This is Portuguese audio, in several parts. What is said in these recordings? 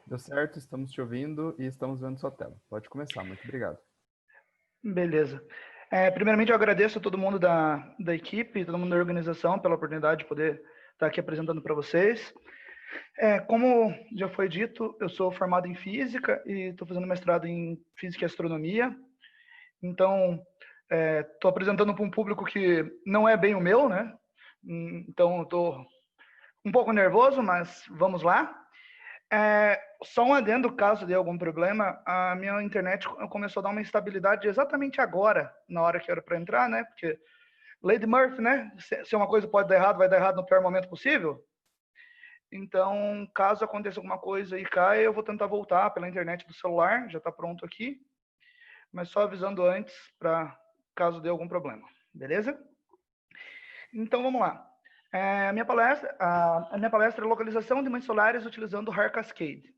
Deu certo, estamos te ouvindo e estamos vendo sua tela. Pode começar, muito obrigado. Beleza. Primeiramente, eu agradeço a todo mundo da equipe, todo mundo da organização pela oportunidade de poder estar aqui apresentando para vocês. Como já foi dito, eu sou formado em Física e estou fazendo mestrado em Física e Astronomia. Então, estou apresentando para um público que não é bem o meu, né? Então, estou um pouco nervoso, mas vamos lá. Só um adendo, caso dê algum problema, a minha internet começou a dar uma instabilidade exatamente agora, na hora que era para entrar, né? Porque Lady Murphy, né? Se uma coisa pode dar errado, vai dar errado no pior momento possível. Então, caso aconteça alguma coisa e caia, eu vou tentar voltar pela internet do celular, já está pronto aqui, mas só avisando antes para caso dê algum problema, beleza? Então, vamos lá. A minha palestra é localização de manchas solares utilizando o HAR Cascade.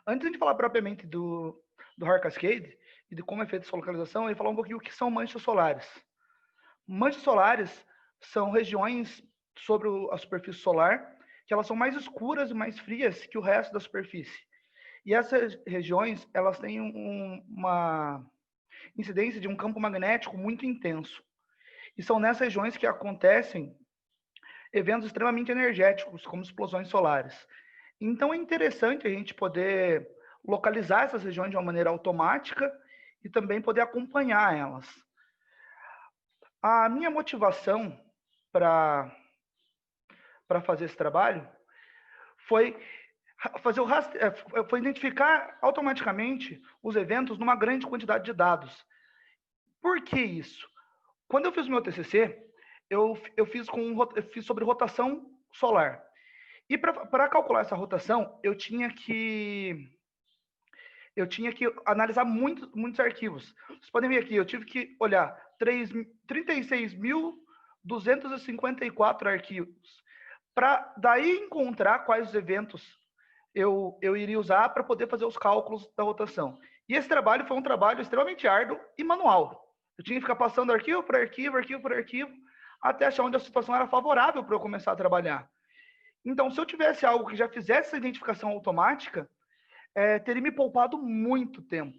Antes de falar propriamente do HAR Cascade e de como é feita essa localização, eu ia falar um pouquinho o que são manchas solares. Manchas solares são regiões sobre a superfície solar que elas são mais escuras e mais frias que o resto da superfície. E essas regiões, elas têm uma incidência de um campo magnético muito intenso. E são nessas regiões que acontecem eventos extremamente energéticos, como explosões solares. Então é interessante a gente poder localizar essas regiões de uma maneira automática e também poder acompanhar elas. A minha motivação para fazer esse trabalho foi foi identificar automaticamente os eventos numa grande quantidade de dados. Por que isso? Quando eu fiz o meu TCC, eu fiz sobre rotação solar. E para calcular essa rotação, eu tinha que analisar muitos arquivos. Vocês podem ver aqui, eu tive que olhar 36.254 arquivos, para daí encontrar quais os eventos eu iria usar para poder fazer os cálculos da rotação. E esse trabalho foi um trabalho extremamente árduo e manual. Eu tinha que ficar passando arquivo por arquivo, arquivo por arquivo, até achar onde a situação era favorável para eu começar a trabalhar. Então, se eu tivesse algo que já fizesse essa identificação automática, teria me poupado muito tempo.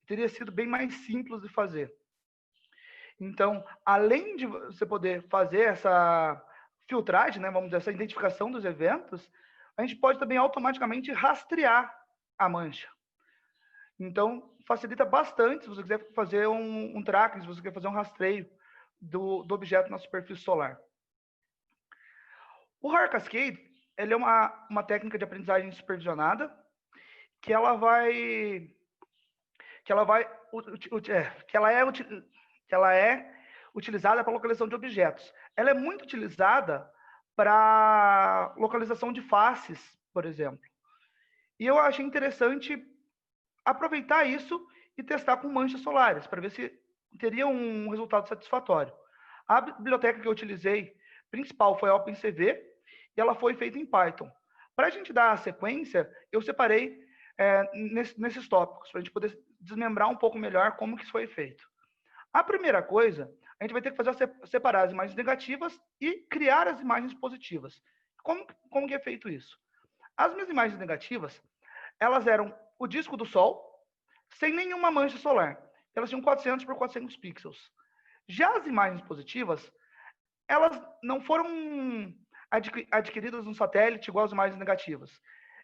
Teria sido bem mais simples de fazer. Então, além de você poder fazer essa filtragem, né, vamos dizer, essa identificação dos eventos, a gente pode também automaticamente rastrear a mancha. Então, facilita bastante se você quiser fazer um tracking, se você quer fazer um rastreio do objeto na superfície solar. O HAR Cascade, ele é uma técnica de aprendizagem supervisionada que ela é utilizada para localização de objetos. Ela é muito utilizada para localização de faces, por exemplo. E eu achei interessante aproveitar isso e testar com manchas solares, para ver se teria um resultado satisfatório. A biblioteca que eu utilizei principal foi a OpenCV e ela foi feita em Python. Para a gente dar a sequência, eu separei nesses tópicos, para a gente poder desmembrar um pouco melhor como que isso foi feito. A primeira coisa, a gente vai ter que fazer separar as imagens negativas e criar as imagens positivas. Como que é feito isso? As minhas imagens negativas, elas eram o disco do Sol, sem nenhuma mancha solar. Elas tinham 400 por 400 pixels. Já as imagens positivas, elas não foram adquiridas no satélite igual as imagens negativas.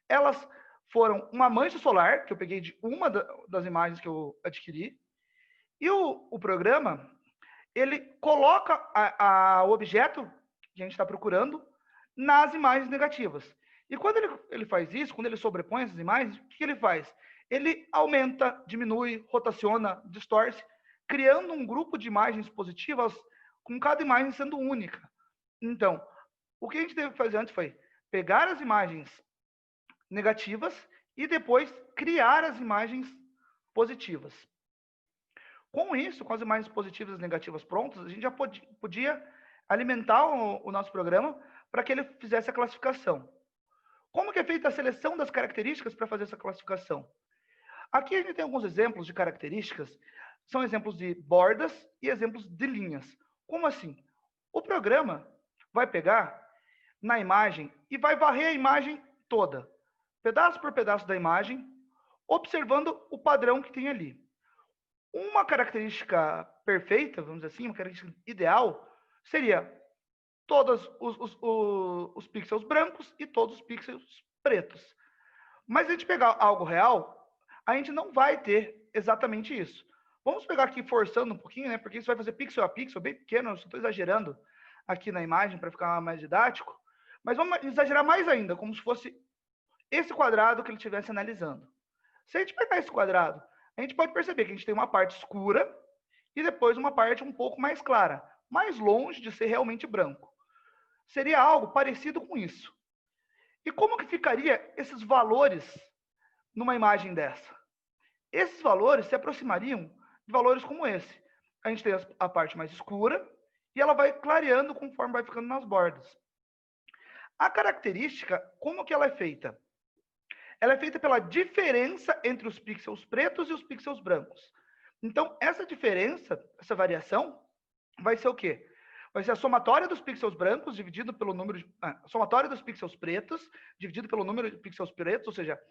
Elas foram uma mancha solar, que eu peguei de uma das imagens que eu adquiri, e o programa, ele coloca o objeto que a gente está procurando nas imagens negativas. E quando ele faz isso, quando ele sobrepõe essas imagens, o que ele faz? Ele aumenta, diminui, rotaciona, distorce, criando um grupo de imagens positivas, com cada imagem sendo única. Então, o que a gente teve que fazer antes foi pegar as imagens negativas e depois criar as imagens positivas. Com isso, com as imagens positivas e negativas prontas, a gente já podia alimentar o nosso programa para que ele fizesse a classificação. Como que é feita a seleção das características para fazer essa classificação? Aqui a gente tem alguns exemplos de características, são exemplos de bordas e exemplos de linhas. Como assim? O programa vai pegar na imagem e vai varrer a imagem toda, pedaço por pedaço da imagem, observando o padrão que tem ali. Uma característica perfeita, vamos dizer assim, uma característica ideal, seria todos os pixels brancos e todos os pixels pretos. Mas se a gente pegar algo real, a gente não vai ter exatamente isso. Vamos pegar aqui forçando um pouquinho, né? Porque isso vai fazer pixel a pixel, bem pequeno, eu só estou exagerando aqui na imagem para ficar mais didático. Mas vamos exagerar mais ainda, como se fosse esse quadrado que ele estivesse analisando. Se a gente pegar esse quadrado, a gente pode perceber que a gente tem uma parte escura e depois uma parte um pouco mais clara, mais longe de ser realmente branco. Seria algo parecido com isso. E como que ficaria esses valores numa imagem dessa? Esses valores se aproximariam de valores como esse. A gente tem a parte mais escura e ela vai clareando conforme vai ficando nas bordas. A característica, como que ela é feita? Ela é feita pela diferença entre os pixels pretos e os pixels brancos. Então, essa diferença, essa variação, vai ser o quê? Vai ser a somatória dos pixels brancos dividido pelo número de... somatória dos pixels pretos dividido pelo número de pixels pretos, ou seja,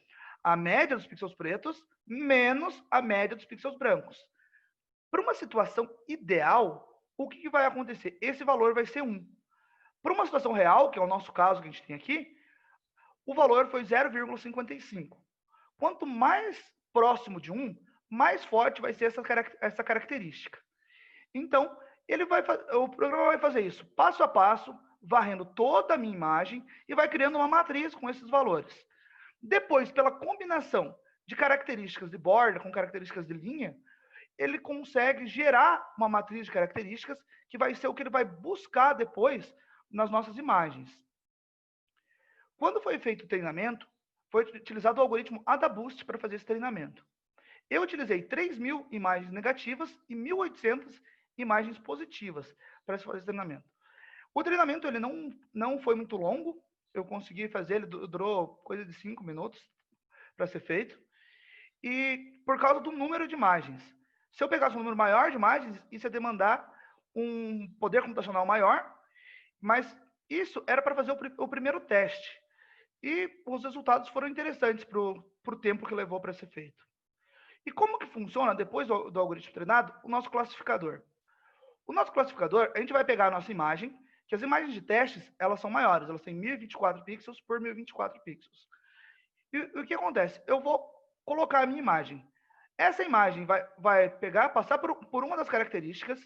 a média dos pixels pretos menos a média dos pixels brancos. Para uma situação ideal, o que vai acontecer? Esse valor vai ser 1. Para uma situação real, que é o nosso caso que a gente tem aqui, o valor foi 0,55. Quanto mais próximo de 1, mais forte vai ser essa característica. Então, o programa vai fazer isso passo a passo, varrendo toda a minha imagem e vai criando uma matriz com esses valores. Depois, pela combinação de características de borda com características de linha, ele consegue gerar uma matriz de características que vai ser o que ele vai buscar depois nas nossas imagens. Quando foi feito o treinamento, foi utilizado o algoritmo AdaBoost para fazer esse treinamento. Eu utilizei 3.000 imagens negativas e 1.800 imagens positivas para fazer esse treinamento. O treinamento ele não foi muito longo, eu consegui fazer, ele durou coisa de 5 minutos para ser feito, e por causa do número de imagens. Se eu pegasse um número maior de imagens, isso ia demandar um poder computacional maior, mas isso era para fazer o primeiro teste. E os resultados foram interessantes para o tempo que levou para ser feito. E como que funciona, depois do algoritmo treinado, o nosso classificador? O nosso classificador, a gente vai pegar a nossa imagem, que as imagens de testes, elas são maiores, elas têm 1024 pixels por 1024 pixels. E o que acontece? Eu vou colocar a minha imagem. Essa imagem vai pegar, passar por uma das características.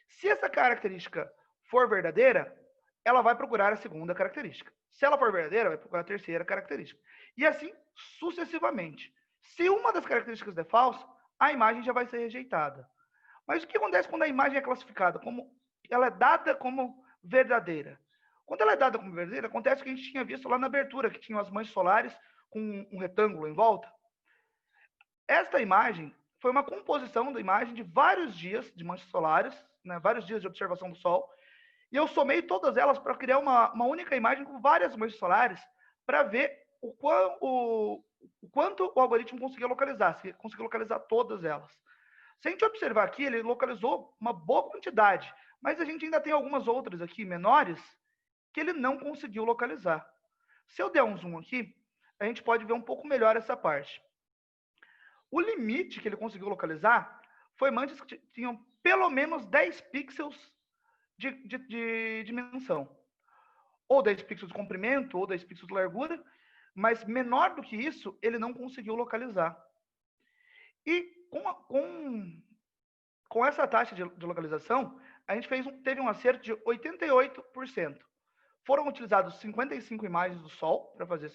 Se essa característica for verdadeira, ela vai procurar a segunda característica. Se ela for verdadeira, vai procurar a terceira característica. E assim sucessivamente. Se uma das características é falsa, a imagem já vai ser rejeitada. Mas o que acontece quando a imagem é classificada? Ela é dada como verdadeira. Quando ela é dada como verdadeira, acontece o que a gente tinha visto lá na abertura, que tinha as manchas solares com um retângulo em volta. Esta imagem foi uma composição da imagem de vários dias de manchas solares, né, vários dias de observação do Sol, e eu somei todas elas para criar uma única imagem com várias manchas solares para ver o quanto o algoritmo conseguiu localizar, se conseguiu localizar todas elas. Se a gente observar aqui, ele localizou uma boa quantidade, mas a gente ainda tem algumas outras aqui menores que ele não conseguiu localizar. Se eu der um zoom aqui, a gente pode ver um pouco melhor essa parte. O limite que ele conseguiu localizar foi manchas que tinham pelo menos 10 pixels de dimensão. Ou 10 pixels de comprimento, ou 10 pixels de largura, mas menor do que isso, ele não conseguiu localizar. E com essa taxa de localização, a gente teve um acerto de 88%. Foram utilizados 55 imagens do Sol para fazer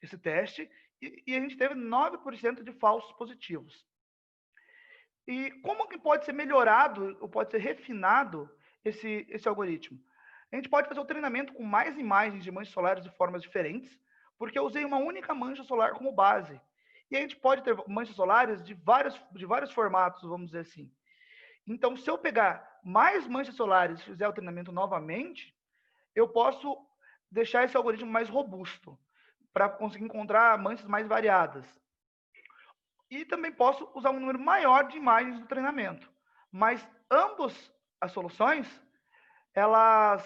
esse teste, e a gente teve 9% de falsos positivos. E como que pode ser melhorado, ou pode ser refinado esse algoritmo? A gente pode fazer o treinamento com mais imagens de manchas solares de formas diferentes, porque eu usei uma única mancha solar como base. E a gente pode ter manchas solares de vários formatos, vamos dizer assim. Então, se eu pegar mais manchas solares e fizer o treinamento novamente, eu posso deixar esse algoritmo mais robusto, para conseguir encontrar manchas mais variadas. E também posso usar um número maior de imagens do treinamento. Mas ambas as soluções, elas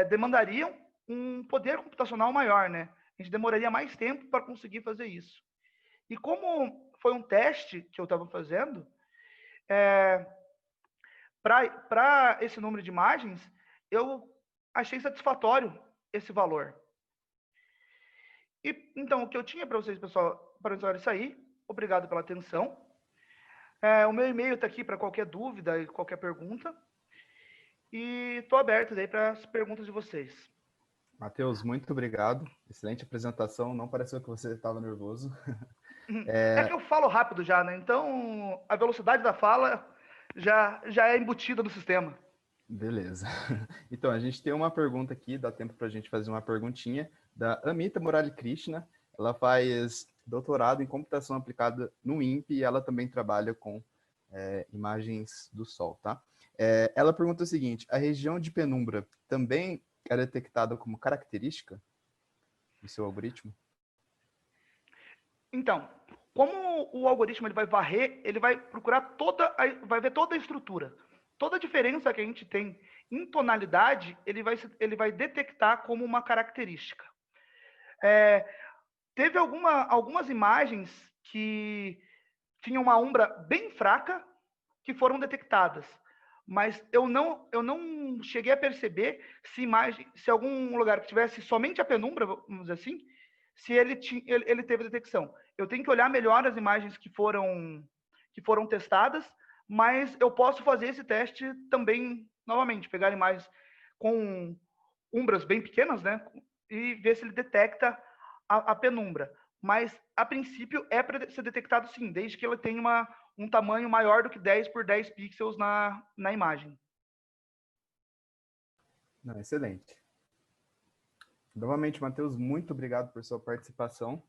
demandariam um poder computacional maior, né? A gente demoraria mais tempo para conseguir fazer isso. E como foi um teste que eu estava fazendo, para esse número de imagens, eu achei satisfatório esse valor. E então, o que eu tinha para vocês, pessoal, para isso aí, obrigado pela atenção. O meu e-mail está aqui para qualquer dúvida e qualquer pergunta. E estou aberto aí para as perguntas de vocês. Matheus, muito obrigado. Excelente apresentação. Não pareceu que você estava nervoso. É que eu falo rápido já, né? Então, a velocidade da fala já é embutida no sistema. Beleza. Então, a gente tem uma pergunta aqui, dá tempo para a gente fazer uma perguntinha, da Amita Murali Krishna. Ela faz doutorado em computação aplicada no INPE e ela também trabalha com imagens do Sol, tá? Ela pergunta o seguinte: a região de penumbra também é detectada como característica do seu algoritmo? Então, como o algoritmo ele vai varrer, ele vai procurar vai ver toda a estrutura. Toda a diferença que a gente tem em tonalidade, ele vai detectar como uma característica. Teve algumas imagens que tinham uma umbra bem fraca que foram detectadas, mas eu não cheguei a perceber se algum lugar que tivesse somente a penumbra, vamos dizer assim, se ele teve detecção. Eu tenho que olhar melhor as imagens que foram testadas, mas eu posso fazer esse teste também novamente, pegar imagens com umbras bem pequenas, né, e ver se ele detecta a penumbra. Mas, a princípio, é para ser detectado sim, desde que ela tenha um tamanho maior do que 10 por 10 pixels na imagem. Não, excelente. Novamente, Matheus, muito obrigado por sua participação.